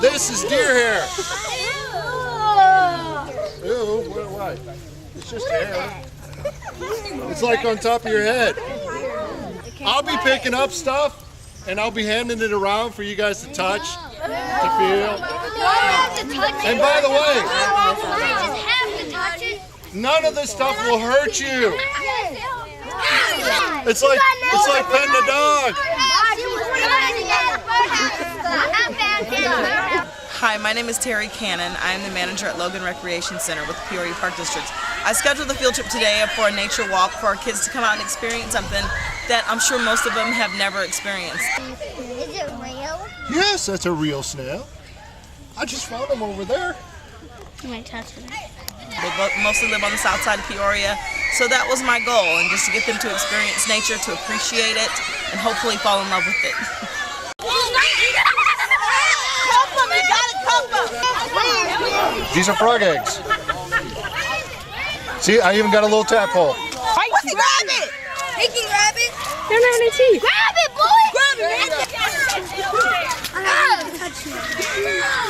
This is deer hair. Ew, why? It's just hair. It's like on top of your head. I'll be picking up stuff and I'll be handing it around for you guys to touch, to feel. And by the way, none of this stuff will hurt you. It's like petting a dog. Hi, my name is Terry Cannon. I am the manager at Logan Recreation Center with the Peoria Park District. I scheduled the field trip today for a nature walk for our kids to come out and experience something that I'm sure most of them have never experienced. Is it real? Yes, that's a real snail. I just found them over there. You might touch it. They mostly live on the south side of Peoria, so that was my goal, and just to get them to experience nature, to appreciate it, and hopefully fall in love with it. These are frog eggs. See, I even got a little tadpole. What's he grab it? He can grab it. They don't have any teeth. Grab it, boy! Grab it!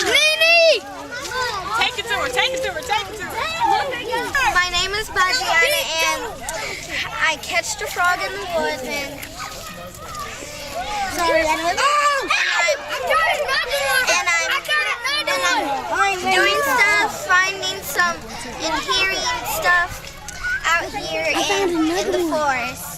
Nene! Take it to her, take it to her, take it to her. My name is Bajiana and I catched a frog in the woods and I'm doing stuff, finding some and hearing stuff out here in the forest.